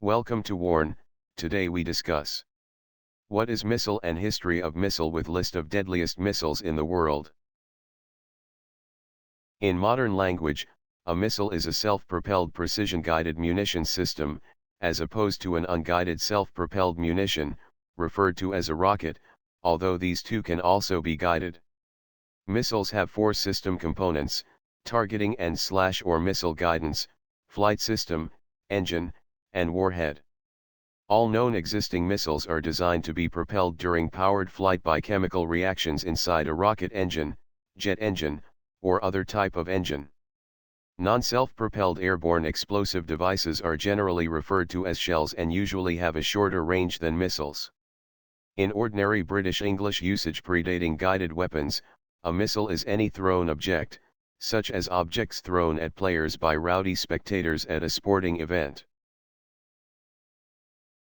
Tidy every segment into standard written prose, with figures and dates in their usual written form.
Welcome to Warn. Today we discuss what is missile and history of missile with list of deadliest missiles in the world. In modern language, a missile is a self-propelled precision-guided munition system, as opposed to an unguided self-propelled munition, referred to as a rocket, although these two can also be guided. Missiles have four system components: targeting and or missile guidance, flight system, engine, and warhead. All known existing missiles are designed to be propelled during powered flight by chemical reactions inside a rocket engine, jet engine, or other type of engine. Non-self-propelled airborne explosive devices are generally referred to as shells and usually have a shorter range than missiles. In ordinary British English usage, predating guided weapons, a missile is any thrown object, such as objects thrown at players by rowdy spectators at a sporting event.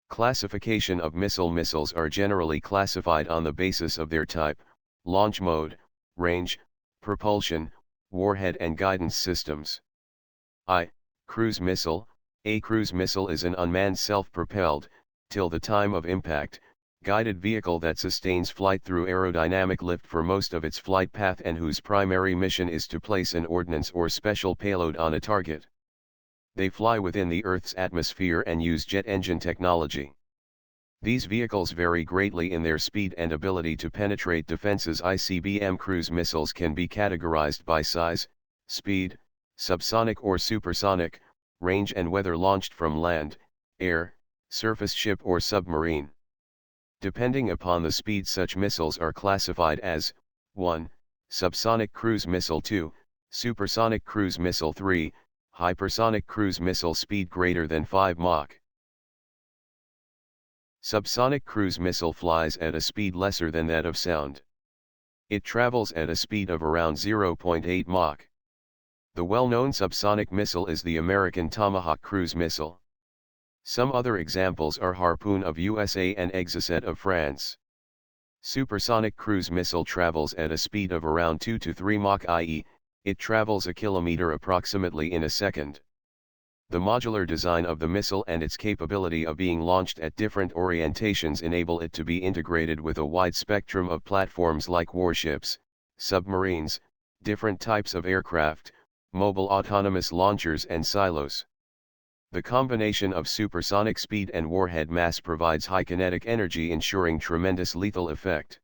Classification of missiles are generally classified on the basis of their type, launch mode, range, propulsion, warhead and guidance systems. I. Cruise missile. A cruise missile is an unmanned self-propelled, till the time of impact, guided vehicle that sustains flight through aerodynamic lift for most of its flight path and whose primary mission is to place an ordnance or special payload on a target. They fly within the Earth's atmosphere and use jet engine technology. These vehicles vary greatly in their speed and ability to penetrate defenses. ICBM cruise missiles can be categorized by size, speed, subsonic or supersonic, range and whether launched from land, air, surface ship or submarine. Depending upon the speed, such missiles are classified as 1. Subsonic cruise missile, 2. Supersonic cruise missile, 3. Hypersonic cruise missile, speed greater than 5 Mach. Subsonic cruise missile flies at a speed lesser than that of sound. It travels at a speed of around 0.8 Mach. The well-known subsonic missile is the American Tomahawk cruise missile. Some other examples are Harpoon of USA and Exocet of France. Supersonic cruise missile travels at a speed of around 2 to 3 Mach, i.e., it travels a kilometer approximately in a second. The modular design of the missile and its capability of being launched at different orientations enable it to be integrated with a wide spectrum of platforms like warships, submarines, different types of aircraft, mobile autonomous launchers and silos. The combination of supersonic speed and warhead mass provides high kinetic energy, ensuring tremendous lethal effect.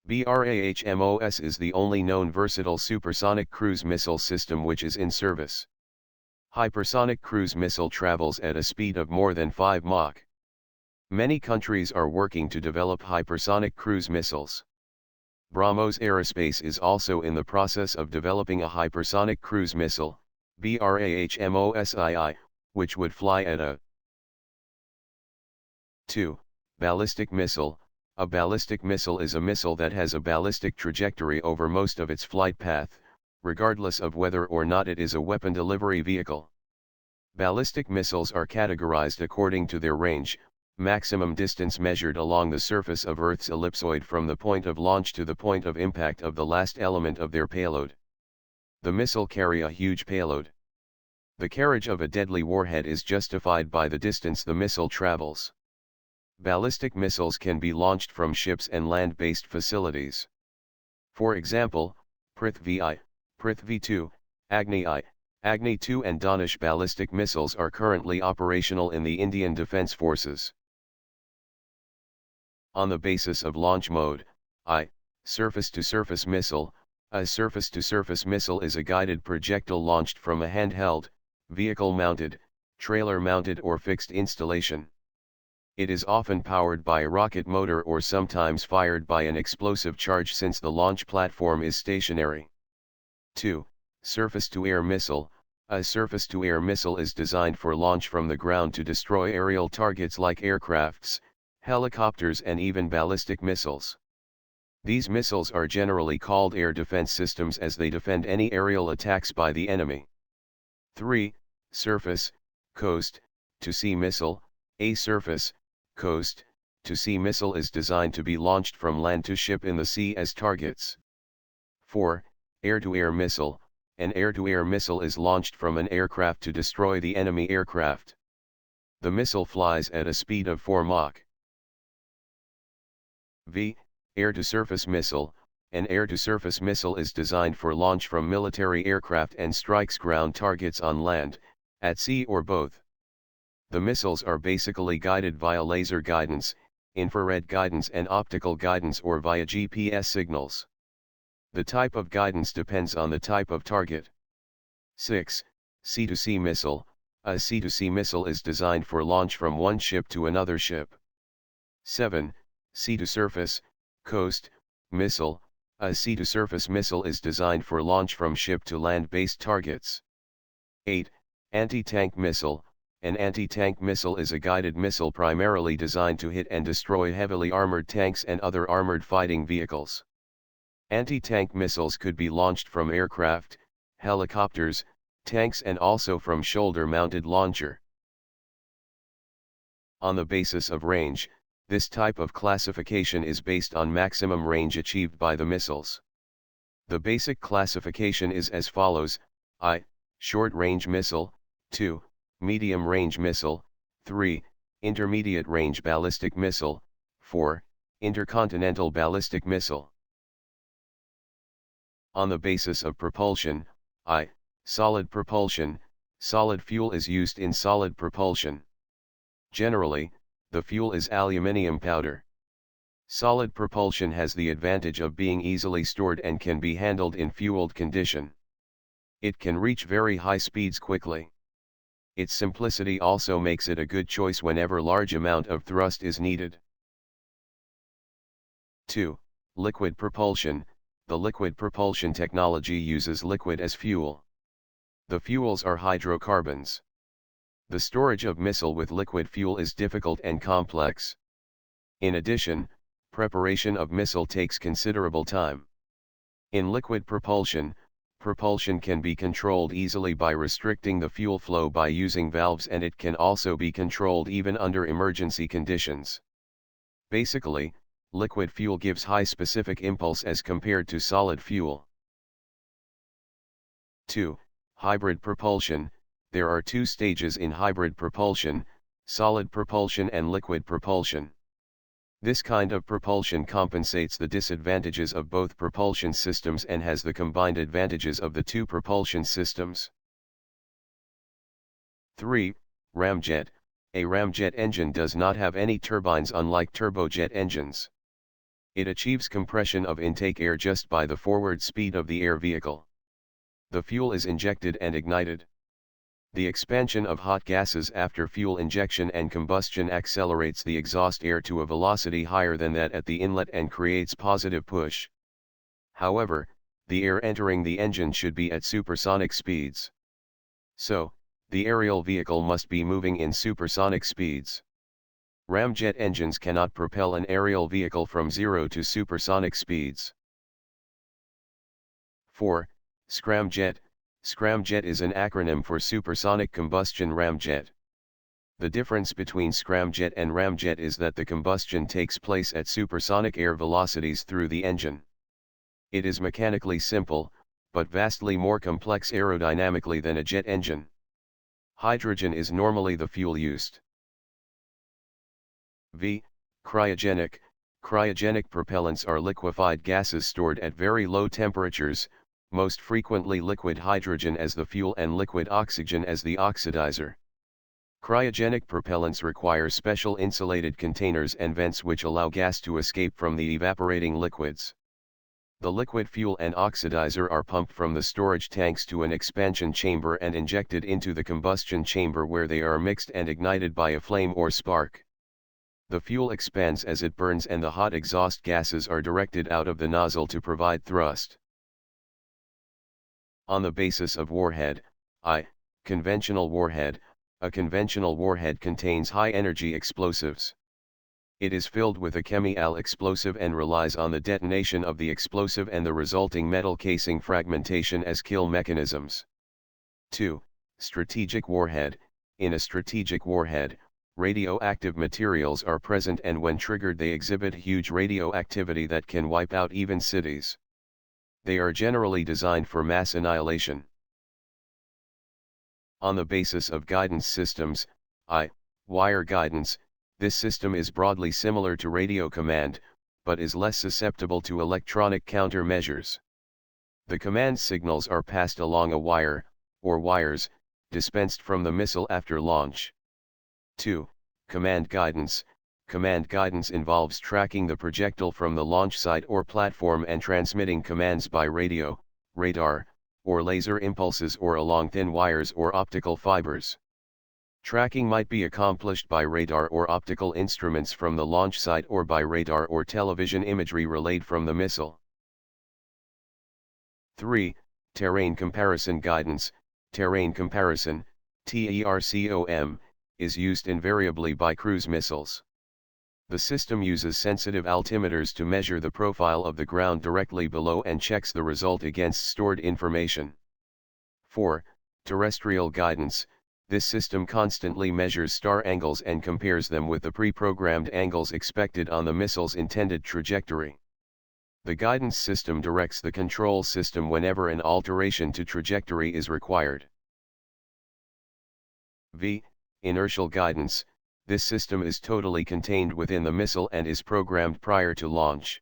BrahMos is the only known versatile supersonic cruise missile system which is in service. Hypersonic cruise missile travels at a speed of more than 5 Mach. Many countries are working to develop hypersonic cruise missiles. BrahMos Aerospace is also in the process of developing a hypersonic cruise missile, BrahMosII, which would fly at a 2. Ballistic missile. A ballistic missile is a missile that has a ballistic trajectory over most of its flight path, regardless of whether or not it is a weapon delivery vehicle. Ballistic missiles are categorized according to their range, maximum distance measured along the surface of Earth's ellipsoid from the point of launch to the point of impact of the last element of their payload. The missile carry a huge payload. The carriage of a deadly warhead is justified by the distance the missile travels. Ballistic missiles can be launched from ships and land-based facilities. For example, Prithvi-I, Prithvi-II, Agni-I, Agni-II and Danish ballistic missiles are currently operational in the Indian Defence Forces. On the basis of launch mode, I. Surface-to-surface missile. A surface-to-surface missile is a guided projectile launched from a handheld, vehicle-mounted, trailer-mounted or fixed installation. It is often powered by a rocket motor or sometimes fired by an explosive charge since the launch platform is stationary. 2. Surface-to-air missile. A surface-to-air missile is designed for launch from the ground to destroy aerial targets like aircrafts, helicopters and even ballistic missiles. These missiles are generally called air defense systems as they defend any aerial attacks by the enemy. 3. Surface, coast, to sea missile. A surface, coast, to sea missile is designed to be launched from land to ship in the sea as targets. 4. Air-to-air missile. An air-to-air missile is launched from an aircraft to destroy the enemy aircraft. The missile flies at a speed of 4 Mach. V. Air-to-surface missile. An air-to-surface missile is designed for launch from military aircraft and strikes ground targets on land, at sea or both. The missiles are basically guided via laser guidance, infrared guidance and optical guidance or via GPS signals. The type of guidance depends on the type of target. 6. Sea-to-sea missile. A sea-to-sea missile is designed for launch from one ship to another ship. 7. Sea-to-surface, coast, missile. A sea-to-surface missile is designed for launch from ship to land-based targets. 8. Anti-tank missile. An anti-tank missile is a guided missile primarily designed to hit and destroy heavily armored tanks and other armored fighting vehicles. Anti-tank missiles could be launched from aircraft, helicopters, tanks and also from shoulder-mounted launcher. On the basis of range, this type of classification is based on maximum range achieved by the missiles. The basic classification is as follows: I. Short-range missile, 2. Medium-range missile, 3. Intermediate-range ballistic missile, 4. Intercontinental ballistic missile. On the basis of propulsion, I. Solid propulsion. Solid fuel is used in solid propulsion. Generally, the fuel is aluminium powder. Solid propulsion has the advantage of being easily stored and can be handled in fueled condition. It can reach very high speeds quickly. Its simplicity also makes it a good choice whenever large amount of thrust is needed. 2. Liquid propulsion. The liquid propulsion technology uses liquid as fuel. The fuels are hydrocarbons. The storage of missile with liquid fuel is difficult and complex. In addition, preparation of missile takes considerable time. In liquid propulsion, propulsion can be controlled easily by restricting the fuel flow by using valves, and it can also be controlled even under emergency conditions. Basically, liquid fuel gives high specific impulse as compared to solid fuel. 2. Hybrid propulsion. There are two stages in hybrid propulsion: solid propulsion and liquid propulsion. This kind of propulsion compensates the disadvantages of both propulsion systems and has the combined advantages of the two propulsion systems. 3. Ramjet. A ramjet engine does not have any turbines unlike turbojet engines. It achieves compression of intake air just by the forward speed of the air vehicle. The fuel is injected and ignited. The expansion of hot gases after fuel injection and combustion accelerates the exhaust air to a velocity higher than that at the inlet and creates positive push. However, the air entering the engine should be at supersonic speeds. So, the aerial vehicle must be moving in supersonic speeds. Ramjet engines cannot propel an aerial vehicle from 0 to supersonic speeds. 4. Scramjet. Scramjet is an acronym for supersonic combustion ramjet. The difference between scramjet and ramjet is that the combustion takes place at supersonic air velocities through the engine. It is mechanically simple, but vastly more complex aerodynamically than a jet engine. Hydrogen is normally the fuel used. V. Cryogenic. Cryogenic propellants are liquefied gases stored at very low temperatures, most frequently liquid hydrogen as the fuel and liquid oxygen as the oxidizer. Cryogenic propellants require special insulated containers and vents which allow gas to escape from the evaporating liquids. The liquid fuel and oxidizer are pumped from the storage tanks to an expansion chamber and injected into the combustion chamber, where they are mixed and ignited by a flame or spark. The fuel expands as it burns and the hot exhaust gases are directed out of the nozzle to provide thrust. On the basis of warhead, I. Conventional warhead. A conventional warhead contains high-energy explosives. It is filled with a chemical explosive and relies on the detonation of the explosive and the resulting metal casing fragmentation as kill mechanisms. 2. Strategic warhead. In a strategic warhead, radioactive materials are present, and when triggered they exhibit huge radioactivity that can wipe out even cities. They are generally designed for mass annihilation. On the basis of guidance systems, I. Wire guidance. This system is broadly similar to radio command, but is less susceptible to electronic countermeasures. The command signals are passed along a wire, or wires, dispensed from the missile after launch. 2. Command guidance. Command guidance involves tracking the projectile from the launch site or platform and transmitting commands by radio, radar, or laser impulses or along thin wires or optical fibers. Tracking might be accomplished by radar or optical instruments from the launch site or by radar or television imagery relayed from the missile. 3. Terrain comparison guidance. Terrain comparison, TERCOM, is used invariably by cruise missiles. The system uses sensitive altimeters to measure the profile of the ground directly below and checks the result against stored information. 4. Terrestrial guidance. This system constantly measures star angles and compares them with the pre-programmed angles expected on the missile's intended trajectory. The guidance system directs the control system whenever an alteration to trajectory is required. V. Inertial guidance. This system is totally contained within the missile and is programmed prior to launch.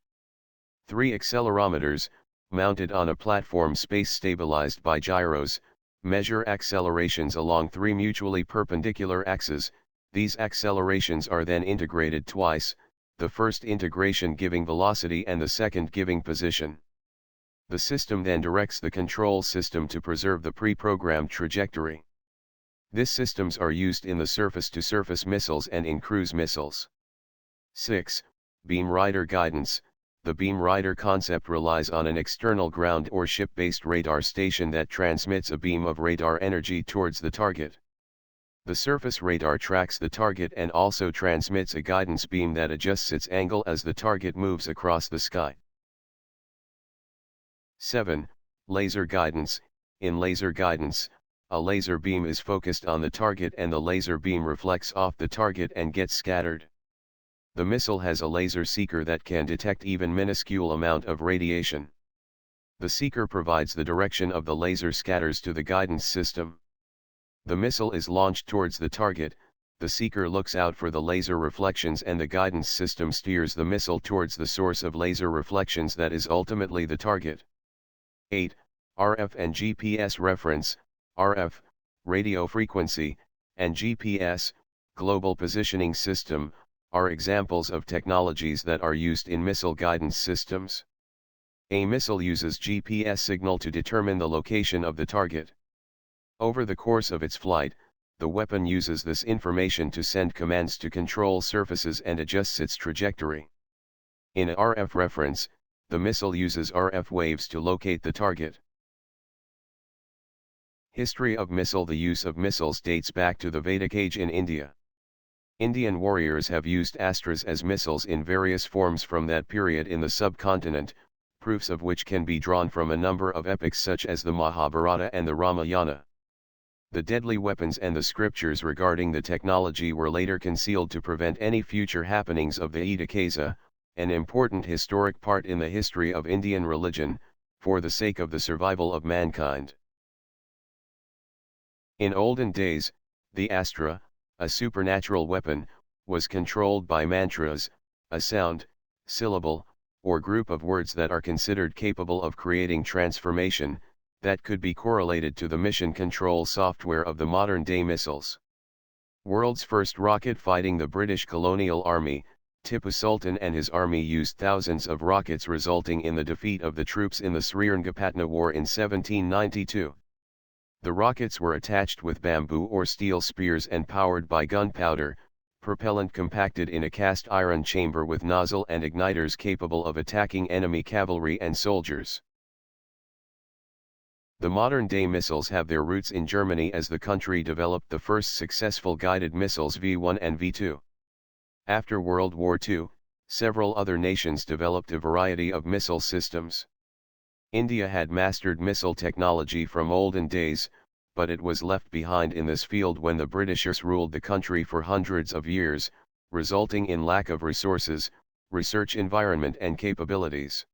3 accelerometers, mounted on a platform space stabilized by gyros, measure accelerations along 3 mutually perpendicular axes. These accelerations are then integrated twice, the first integration giving velocity and the second giving position. The system then directs the control system to preserve the pre-programmed trajectory. These systems are used in the surface-to-surface missiles and in cruise missiles. 6. Beam rider guidance. The beam rider concept relies on an external ground or ship-based radar station that transmits a beam of radar energy towards the target. The surface radar tracks the target and also transmits a guidance beam that adjusts its angle as the target moves across the sky. 7. Laser guidance. In laser guidance, a laser beam is focused on the target and the laser beam reflects off the target and gets scattered. The missile has a laser seeker that can detect even minuscule amount of radiation. The seeker provides the direction of the laser scatters to the guidance system. The missile is launched towards the target, the seeker looks out for the laser reflections and the guidance system steers the missile towards the source of laser reflections that is ultimately the target. 8. RF and GPS reference. RF, radio frequency, and GPS, global positioning system, are examples of technologies that are used in missile guidance systems. A missile uses GPS signal to determine the location of the target. Over the course of its flight, the weapon uses this information to send commands to control surfaces and adjusts its trajectory. In a RF reference, the missile uses RF waves to locate the target. History of missile. The use of missiles dates back to the Vedic Age in India. Indian warriors have used astras as missiles in various forms from that period in the subcontinent, proofs of which can be drawn from a number of epics such as the Mahabharata and the Ramayana. The deadly weapons and the scriptures regarding the technology were later concealed to prevent any future happenings of the Edakasa, an important historic part in the history of Indian religion, for the sake of the survival of mankind. In olden days, the astra, a supernatural weapon, was controlled by mantras, a sound, syllable, or group of words that are considered capable of creating transformation, that could be correlated to the mission control software of the modern-day missiles. World's first rocket fighting the British colonial army, Tipu Sultan and his army used thousands of rockets, resulting in the defeat of the troops in the Srirangapatna War in 1792. The rockets were attached with bamboo or steel spears and powered by gunpowder, propellant compacted in a cast iron chamber with nozzle and igniters capable of attacking enemy cavalry and soldiers. The modern-day missiles have their roots in Germany, as the country developed the first successful guided missiles V1 and V2. After World War II, several other nations developed a variety of missile systems. India had mastered missile technology from olden days, but it was left behind in this field when the Britishers ruled the country for hundreds of years, resulting in lack of resources, research environment and capabilities.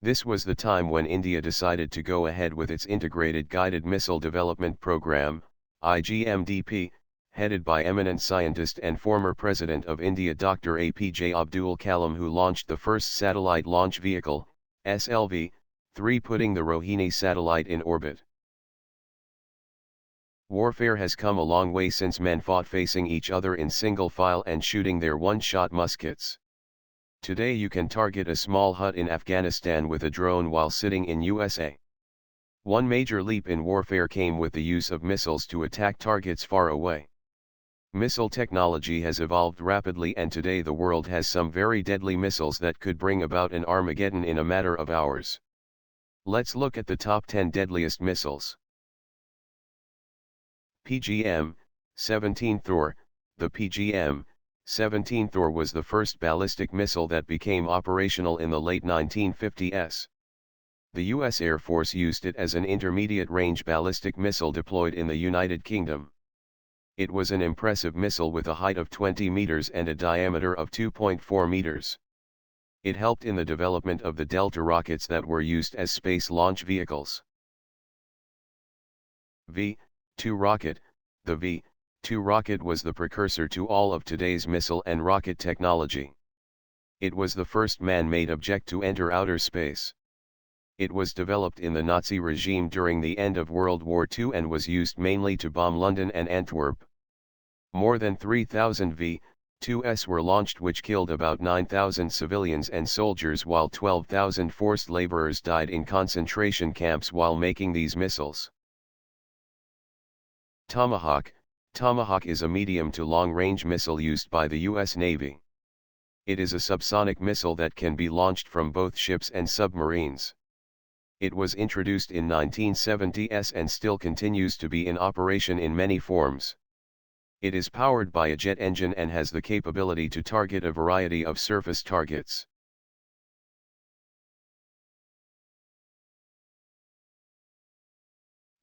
This was the time when India decided to go ahead with its Integrated Guided Missile Development Program, IGMDP, headed by eminent scientist and former President of India Dr. APJ Abdul Kalam, who launched the first satellite launch vehicle, SLV-3, putting the Rohini satellite in orbit. Warfare has come a long way since men fought facing each other in single file and shooting their one-shot muskets. Today you can target a small hut in Afghanistan with a drone while sitting in USA. One major leap in warfare came with the use of missiles to attack targets far away. Missile technology has evolved rapidly, and today the world has some very deadly missiles that could bring about an Armageddon in a matter of hours. Let's look at the top 10 deadliest missiles. PGM-17 Thor. The PGM-17 Thor was the first ballistic missile that became operational in the late 1950s. The U.S. Air Force used it as an intermediate-range ballistic missile deployed in the United Kingdom. It was an impressive missile with a height of 20 meters and a diameter of 2.4 meters. It helped in the development of the Delta rockets that were used as space launch vehicles. V-2 rocket. The V-2 rocket was the precursor to all of today's missile and rocket technology. It was the first man-made object to enter outer space. It was developed in the Nazi regime during the end of World War II and was used mainly to bomb London and Antwerp. More than 3,000 V-2s were launched, which killed about 9,000 civilians and soldiers, while 12,000 forced laborers died in concentration camps while making these missiles. Tomahawk. Tomahawk is a medium to long-range missile used by the U.S. Navy. It is a subsonic missile that can be launched from both ships and submarines. It was introduced in 1970s and still continues to be in operation in many forms. It is powered by a jet engine and has the capability to target a variety of surface targets.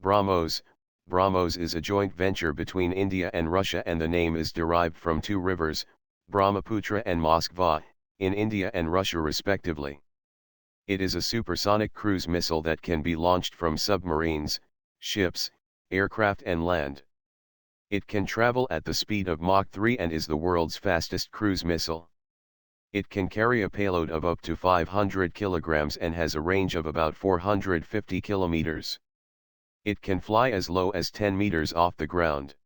BrahMos. BrahMos is a joint venture between India and Russia, and the name is derived from two rivers, Brahmaputra and Moskva, in India and Russia respectively. It is a supersonic cruise missile that can be launched from submarines, ships, aircraft and land. It can travel at the speed of Mach 3 and is the world's fastest cruise missile. It can carry a payload of up to 500 kilograms and has a range of about 450 kilometers. It can fly as low as 10 meters off the ground.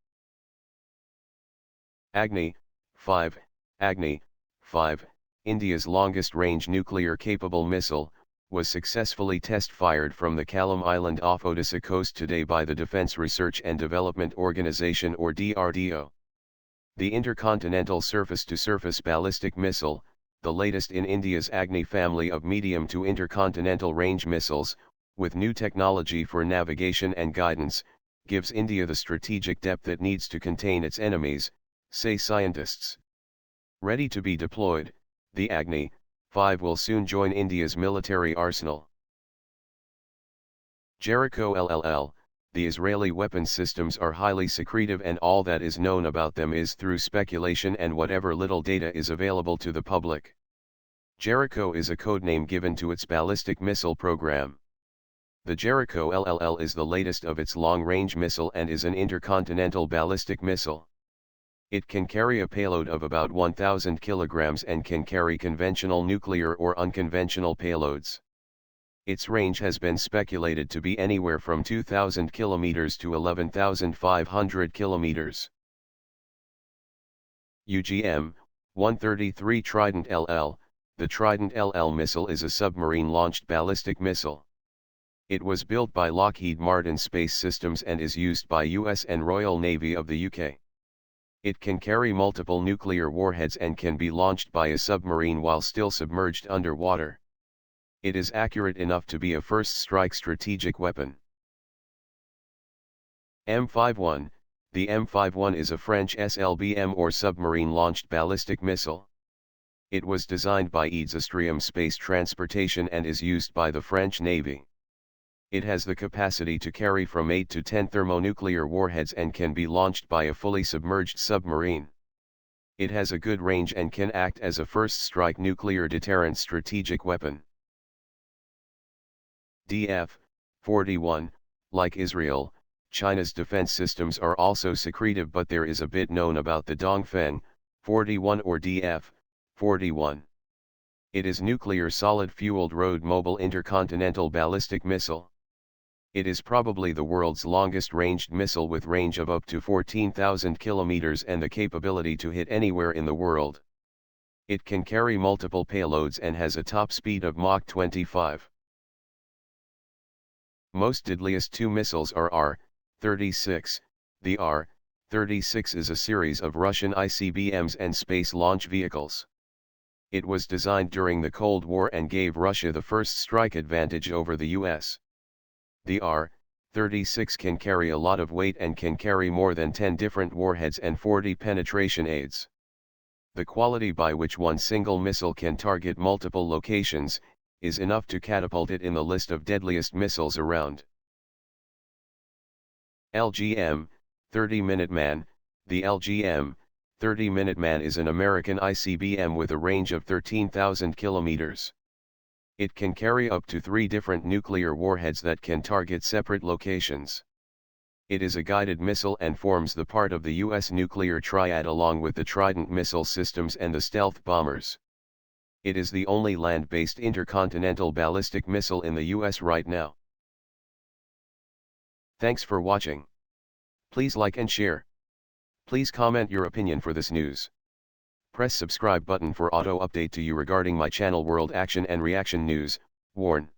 Agni-5. Agni-5, India's longest-range nuclear-capable missile, was successfully test-fired from the Kalam Island off Odisha coast today by the Defence Research and Development Organisation, or DRDO. The Intercontinental Surface-to-Surface Ballistic Missile, the latest in India's Agni family of medium to intercontinental range missiles, with new technology for navigation and guidance, gives India the strategic depth it needs to contain its enemies, say scientists. Ready to be deployed, the Agni-5 will soon join India's military arsenal. Jericho LLL. The Israeli weapons systems are highly secretive, and all that is known about them is through speculation and whatever little data is available to the public. Jericho is a codename given to its ballistic missile program. The Jericho LLL is the latest of its long-range missile and is an intercontinental ballistic missile. It can carry a payload of about 1,000 kilograms and can carry conventional nuclear or unconventional payloads. Its range has been speculated to be anywhere from 2,000 kilometers to 11,500 kilometers. UGM-133 Trident LL. The Trident LL missile is a submarine-launched ballistic missile. It was built by Lockheed Martin Space Systems and is used by US and Royal Navy of the UK. It can carry multiple nuclear warheads and can be launched by a submarine while still submerged underwater. It is accurate enough to be a first-strike strategic weapon. M51. The M51 is a French SLBM or submarine-launched ballistic missile. It was designed by Aedes Space Transportation and is used by the French Navy. It has the capacity to carry from 8 to 10 thermonuclear warheads and can be launched by a fully submerged submarine. It has a good range and can act as a first-strike nuclear deterrent strategic weapon. DF-41, like Israel, China's defense systems are also secretive, but there is a bit known about the Dongfeng 41 or DF-41. It is nuclear solid-fueled road-mobile intercontinental ballistic missile. It is probably the world's longest-ranged missile with range of up to 14,000 kilometers and the capability to hit anywhere in the world. It can carry multiple payloads and has a top speed of Mach 25. Most Deadliest 2 missiles are R-36. The R-36 is a series of Russian ICBMs and space launch vehicles. It was designed during the Cold War and gave Russia the first strike advantage over the US. The R-36 can carry a lot of weight and can carry more than 10 different warheads and 40 penetration aids. The quality by which one single missile can target multiple locations is enough to catapult it in the list of deadliest missiles around. LGM-30 Minuteman. The LGM-30 Minuteman is an American ICBM with a range of 13,000 kilometers. It can carry up to 3 different nuclear warheads that can target separate locations. It is a guided missile and forms the part of the U.S. nuclear triad along with the Trident missile systems and the stealth bombers. It is the only land-based intercontinental ballistic missile in the U.S. right now. Thanks for watching. Please like and share. Please comment your opinion for this news. Press subscribe button for auto update to you regarding my channel World Action and Reaction News. Warn.